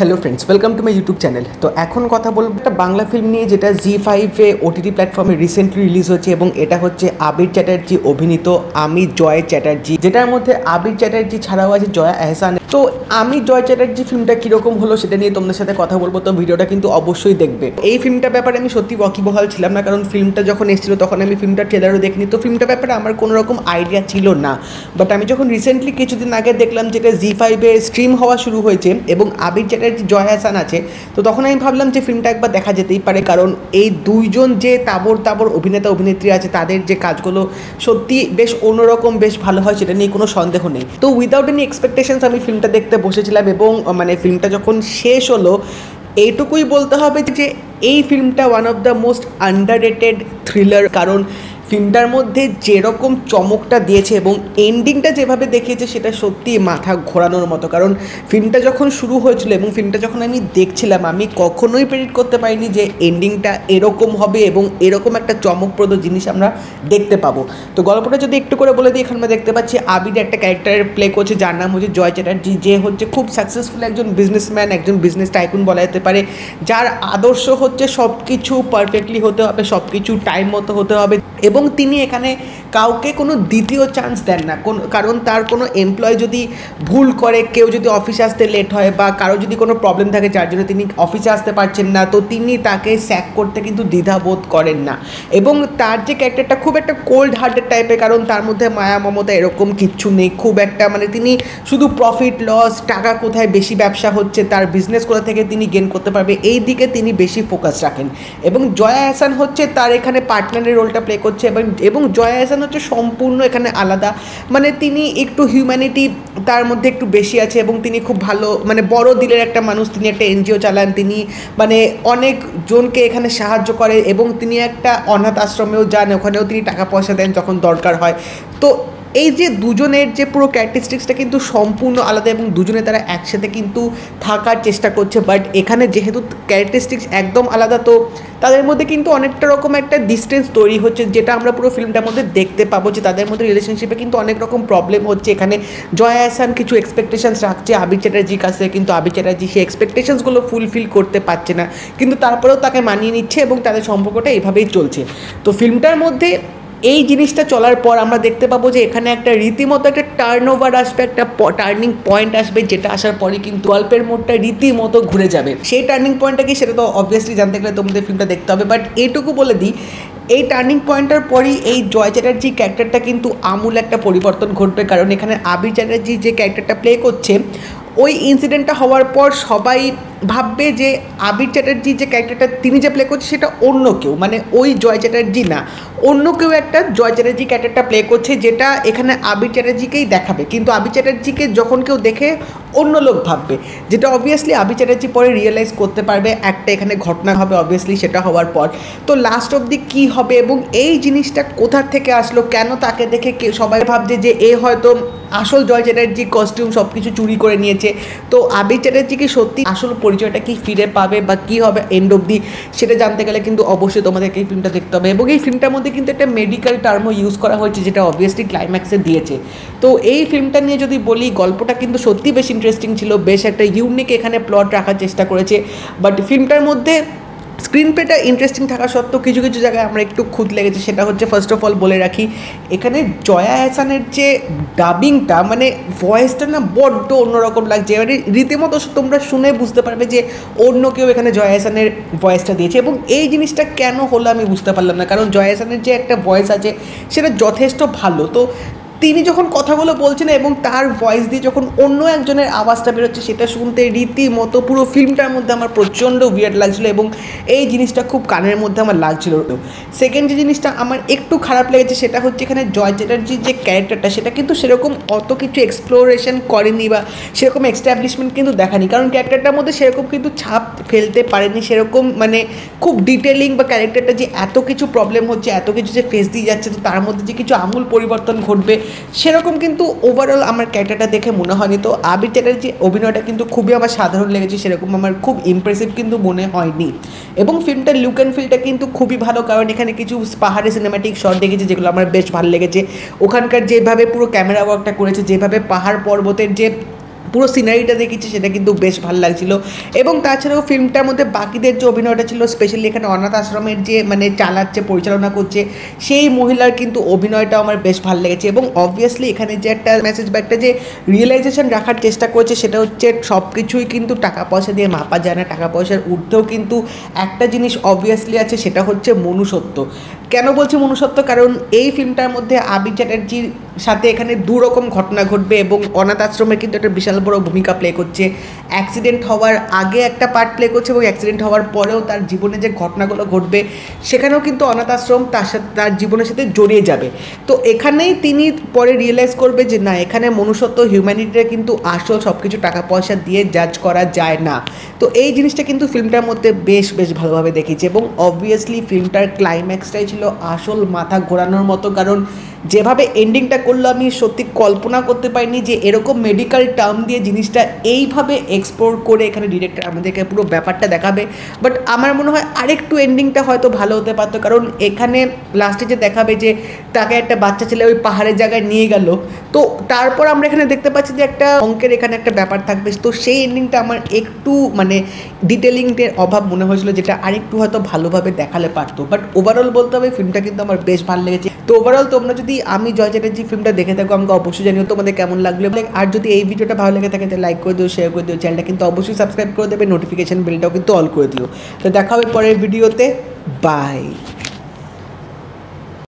Hello friends, welcome to my YouTube channel. তো এখন কথা বলবো একটা বাংলা ফিল্ম নিয়ে, যেটা জি5-এ ওটিটি প্ল্যাটফর্মে রিসেন্টলি রিলিজ হচ্ছে এবং এটা হচ্ছে আবির চ্যাটার্জি অভিনীত আমি জয় চ্যাটার্জি, যেটার মধ্যে আবির চ্যাটার্জি ছাড়াও আছে জয়া আহসান। তো আমি জয় চ্যাটার্জি ফিল্মটা কীরকম হলো সেটা নিয়ে তোমাদের সাথে কথা বলবো, তো ভিডিওটা কিন্তু অবশ্যই দেখবে। এই ফিল্মটার ব্যাপারে আমি সত্যি ওয়াকিবহাল ছিলাম না, কারণ ফিল্মটা যখন এসেছিলো তখন আমি ফিল্মটার ট্রেলারও দেখিনি, তো ফিল্মটার ব্যাপারে আমার কোনো রকম আইডিয়া ছিল না। বাট আমি যখন রিসেন্টলি কিছুদিন আগে দেখলাম যেটা জি5-এ স্ট্রিম হওয়া শুরু হয়েছে এবং আবির চ্যাটার্জি জয়া আহসান আছে, তো তখন আমি ভাবলাম যে ফিল্মটা একবার দেখা যেতেই পারে, কারণ এই দুইজন যে তাবড় অভিনেতা অভিনেত্রী আছে তাদের যে কাজগুলো সত্যি বেশ অন্যরকম, বেশ ভালো হয়, সেটা নিয়ে কোনো সন্দেহ নেই। তো উইদাউট এনি এক্সপেকটেশনস আমি ফিল্মটা দেখতে বসেছিলাম এবং মানে ফিল্মটা যখন শেষ হলো এইটুকুই বলতে হবে যে এই ফিল্মটা one of the most underrated thriller, কারণ ফিল্মটার মধ্যে যেরকম চমকটা দিয়েছে এবং এন্ডিংটা যেভাবে দেখিয়েছে সেটা সত্যি মাথা ঘোরানোর মতো। কারণ ফিল্মটা যখন শুরু হয়েছিল এবং ফিল্মটা যখন আমি দেখছিলাম, আমি কখনোই প্রেডিক্ট করতে পারিনি যে এন্ডিংটা এরকম হবে এবং এরকম একটা চমকপ্রদ জিনিস আমরা দেখতে পাবো। তো গল্পটা যদি একটু করে বলে দিই, এখানে আমরা দেখতে পাচ্ছি আবির একটা ক্যারেক্টারের প্লে করছে যার নাম হচ্ছে জয় চ্যাটার্জি, যে হচ্ছে খুব সাকসেসফুল একজন বিজনেসম্যান, একজন বিজনেস টাইকুন বলা যেতে পারে, যার আদর্শ হচ্ছে সব কিছু পারফেক্টলি হতে হবে, সব কিছু টাইম মতো হতে হবে এবং তিনি এখানে কাউকে কোনো দ্বিতীয় চান্স দেন না। কারণ তার কোনো এমপ্লয় যদি ভুল করে, কেউ যদি অফিসে আসতে লেট হয় বা কারো যদি কোনো প্রবলেম থাকে যার জন্য তিনি অফিসে আসতে পারছেন না, তো তিনি তাকে স্যাক করতে কিন্তু দ্বিধাবোধ করেন না। এবং তার যে ক্যারেক্টারটা খুব একটা কোল্ড হার্টেড টাইপের, কারণ তার মধ্যে মায়া মমতা এরকম কিচ্ছু নেই, খুব একটা মানে তিনি শুধু প্রফিট লস, টাকা কোথায় বেশি ব্যবসা হচ্ছে, তার বিজনেস কোথা থেকে তিনি গেন করতে পারবে, এই দিকে তিনি বেশি ফোকাস রাখেন। এবং জয়া আহসান হচ্ছে তার এখানে পার্টনারের রোলটা প্লে করছে এবং জয়া আহসান হচ্ছে সম্পূর্ণ এখানে আলাদা, মানে তিনি একটু হিউম্যানিটি তার মধ্যে একটু বেশি আছে এবং তিনি খুব ভালো মানে বড় দিলের একটা মানুষ, তিনি একটা এনজিও চালান, তিনি মানে অনেক জনকে এখানে সাহায্য করে এবং তিনি একটা অনাথ আশ্রমেও যান, ওখানেও তিনি টাকা পয়সা দেন যখন দরকার হয়। তো এই যে দুজনের যে পুরো ক্যারেক্টারিস্টিক্সটা কিন্তু সম্পূর্ণ আলাদা এবং দুজনে তারা একসাথে কিন্তু থাকার চেষ্টা করছে, বাট এখানে যেহেতু ক্যারেক্টারিস্টিক্স একদম আলাদা, তো তাদের মধ্যে কিন্তু অনেকটা রকম একটা ডিস্টেন্স তৈরি হচ্ছে, যেটা আমরা পুরো ফিল্মটার মধ্যে দেখতে পাবো যে তাদের মধ্যে রিলেশনশিপে কিন্তু অনেক রকম প্রবলেম হচ্ছে। এখানে জয়া আহসান কিছু এক্সপেকটেশনস রাখছে আবির চ্যাটার্জির কাছে, কিন্তু আবির চ্যাটার্জি সেই এক্সপেকটেশনসগুলো ফুলফিল করতে পারছে না, কিন্তু তারপরেও তাকে মানিয়ে নিচ্ছে এবং তাদের সম্পর্কটা এভাবেই চলছে। তো ফিল্মটার মধ্যে এই জিনিসটা চলার পর আমরা দেখতে পাবো যে এখানে একটা রীতিমতো একটা টার্ন ওভার আসবে, একটা টার্নিং পয়েন্ট আসবে, যেটা আসার পরে কিন্তু গল্পের মোড়টা রীতিমতো ঘুরে যাবে। সেই টার্নিং পয়েন্টটা কি সেটা তো অবভিয়াসলি জানতে গেলে তোমাদের ফিল্মটা দেখতে হবে, বাট এইটুকু বলে দিই এই টার্নিং পয়েন্টের পরই এই জয় চ্যাটার্জি ক্যারেক্টারটা কিন্তু আমূল একটা পরিবর্তন ঘটবে, কারণ এখানে আবির চ্যাটার্জি যে ক্যারেক্টারটা প্লে করছে ওই ইনসিডেন্টটা হওয়ার পর সবাই ভাববে যে আবির চ্যাটার্জি যে ক্যারেক্টারটা তিনি যে প্লে করছে সেটা অন্য কেউ, মানে ওই জয় চ্যাটার্জি না, অন্য কেউ একটা জয় চ্যাটার্জি ক্যারেক্টারটা প্লে করছে, যেটা এখানে আবির চ্যাটার্জিকেই দেখাবে, কিন্তু আবির চ্যাটার্জিকে যখন কেউ দেখে অন্য লোক ভাববে, যেটা অবভিয়াসলি আবির চ্যাটার্জি পরে রিয়েলাইজ করতে পারবে একটা এখানে ঘটনা হবে অবভিয়াসলি সেটা হওয়ার পর। তো লাস্ট অবধি কী হবে এবং এই জিনিসটা কোথা থেকে আসলো, কেন তাকে দেখে সবাই ভাবছে যে এ হয়তো আসল জয় চ্যাটার্জি কস্টিউম সব কিছু চুরি করে নিয়েছে। তো আবির চ্যাটার্জিকে সত্যি আসল পরিচয়টা কি ফিরে পাবে বা কী হবে এন্ড অবধি সেটা জানতে গেলে কিন্তু অবশ্যই তোমাদেরকে এই ফিল্মটা দেখতে হবে। এবং এই ফিল্মটার মধ্যে কিন্তু একটা মেডিকেল টার্মও ইউজ করা হয়েছে, যেটা অবভিয়াসলি ক্লাইম্যাক্সে দিয়েছে। তো এই ফিল্মটা নিয়ে যদি বলি, গল্পটা কিন্তু সত্যি বেশ ইন্টারেস্টিং ছিল, বেশ একটা ইউনিক এখানে প্লট রাখার চেষ্টা করেছে, বাট ফিল্মটার মধ্যে স্ক্রিন প্লেটা ইন্টারেস্টিং থাকা সত্ত্বেও কিছু কিছু জায়গায় আমরা একটু খুঁত লেগেছে। সেটা হচ্ছে ফার্স্ট অফ অল বলে রাখি, এখানে জয়া আহসানের যে ডাবিংটা মানে ভয়েসটা না বড্ড অন্যরকম লাগছে, এবারে রীতিমতো তোমরা শুনে বুঝতে পারবে যে অন্য কেউ এখানে জয়া আহসানের ভয়েসটা দিয়েছে। এবং এই জিনিসটা কেন হলো আমি বুঝতে পারলাম না, কারণ জয়া আহসানের যে একটা ভয়েস আছে সেটা যথেষ্ট ভালো, তো তিনি যখন কথাগুলো বলছেন এবং তার ভয়েস দিয়ে যখন অন্য একজনের আওয়াজটা বেরোচ্ছে সেটা শুনতে রীতিমতো পুরো ফিল্মটার মধ্যে আমার প্রচণ্ড উইয়ার্ড লাগছিলো এবং এই জিনিসটা খুব কানের মধ্যে আমার লাগছিল। সেকেন্ড যে জিনিসটা আমার একটু খারাপ লেগেছে সেটা হচ্ছে এখানে জয় চ্যাটার্জির যে ক্যারেক্টারটা সেটা কিন্তু সেরকম অত কিছু এক্সপ্লোরেশন করেনি বা সেরকম এস্টাবলিশমেন্ট কিন্তু দেখানি, কারণ ক্যারেক্টারটার মধ্যে সেরকম কিন্তু ছাপ ফেলতে পারেনি সেরকম, মানে খুব ডিটেলিং বা ক্যারেক্টারটা যে এত কিছু প্রবলেম হচ্ছে, এত কিছু যে ফেস দিয়ে যাচ্ছে, তো তার মধ্যে যে কিছু আমূল পরিবর্তন ঘটবে সেরকম কিন্তু ওভারঅল আমার ক্যারেক্টারটা দেখে মনে হয়নি। তো আবির চ্যাটার্জি অভিনয়টা কিন্তু খুবই আমার সাধারণ লেগেছে, সেরকম আমার খুব ইমপ্রেসিভ কিন্তু মনে হয়নি। এবং ফিল্মটার লুক অ্যান্ড ফিলটা কিন্তু খুবই ভালো, কারণ এখানে কিছু পাহাড়ে সিনেম্যাটিক শট দেখেছি যেগুলো আমার বেশ ভালো লেগেছে। ওখানকার যেভাবে পুরো ক্যামেরা ওয়ার্কটা করেছে, যেভাবে পাহাড় পর্বতের যে পুরো সিনারিটা দেখেছি সেটা কিন্তু বেশ ভালো লাগছিল। এবং তাছাড়াও ফিল্মটার মধ্যে বাকিদের যে অভিনয়টা ছিল, স্পেশালি এখানে অনাথ আশ্রমের যে মানে চালাচ্ছে, পরিচালনা করছে সেই মহিলার কিন্তু অভিনয়টাও আমার বেশ ভালো লেগেছে। এবং অবভিয়াসলি এখানে যে একটা মেসেজ বা একটা যে রিয়েলাইজেশন রাখার চেষ্টা করেছে সেটা হচ্ছে সব কিছুই কিন্তু টাকা পয়সা দিয়ে মাপা যায় না, টাকা পয়সার ঊর্ধ্বেও কিন্তু একটা জিনিস অবভিয়াসলি আছে, সেটা হচ্ছে মনুষ্যত্ব। কেন বলছি মনুষ্যত্ব? কারণ এই ফিল্মটার মধ্যে আবির চ্যাটার্জির সাথে এখানে দুরকম ঘটনা ঘটবে এবং অনাথ আশ্রমের কিন্তু একটা বিশাল বড় ভূমিকা প্লে করছে। অ্যাক্সিডেন্ট হওয়ার আগে একটা পার্ট প্লে করছে এবং অ্যাক্সিডেন্ট হওয়ার পরেও তার জীবনে যে ঘটনাগুলো ঘটবে সেখানেও কিন্তু অনাথ আশ্রম তার জীবনের সাথে জড়িয়ে যাবে। তো এখানেই তিনি পরে রিয়েলাইজ করবে যে না, এখানে মনুষ্যত্ব, হিউম্যানিটিটা কিন্তু আসল, সব কিছু টাকা পয়সা দিয়ে জাজ করা যায় না। তো এই জিনিসটা কিন্তু ফিল্মটার মধ্যে বেশ ভালোভাবে দেখেছি। এবং অবভিয়াসলি ফিল্মটার ক্লাইম্যাক্সটাই ছিল আসল মাথা ঘোরানোর মতো, কারণ যেভাবে এন্ডিংটা করলো আমি সত্যি কল্পনা করতে পারিনি যে এরকম মেডিকেল টার্ম দিয়ে জিনিসটা এইভাবে এক্সপ্লোর করে এখানে ডিরেক্টর আমাদেরকে পুরো ব্যাপারটা দেখাবে। বাট আমার মনে হয় আরেকটু এন্ডিংটা হয়তো ভালো হতে পারতো, কারণ এখানে লাস্টে যে দেখাবে যে তাকে একটা বাচ্চা ছেলে ওই পাহাড়ের জায়গায় নিয়ে গেল, তো তারপর আমরা এখানে দেখতে পাচ্ছি যে একটা অঙ্কের এখানে একটা ব্যাপার থাকবে। তো সেই এন্ডিংটা আমার একটু মানে ডিটেলিংয়ের অভাব মনে হয়েছিল, যেটা আরেকটু হয়তো ভালোভাবে দেখালে পারতো। বাট ওভারঅল বলতে হবে ফিল্মটা কিন্তু আমার বেশ ভালো লেগেছে। তো ওভারঅল তোমরা যদি আমি জয় চ্যাটার্জি ফিল্মটা দেখে থাকো আমাকে অবশ্যই জানিও তোমাদের কেমন লাগলো। আর যদি এই ভিডিওটা ভালো লেগে থাকে তাহলে লাইক করে দিও, শেয়ার করে দিও, চ্যানেলটা কিন্তু অবশ্যই সাবস্ক্রাইব করে দেবে, নোটিফিকেশন বেলটাও কিন্তু অল করে দিও। তো দেখা হবে পরের ভিডিওতে, বাই।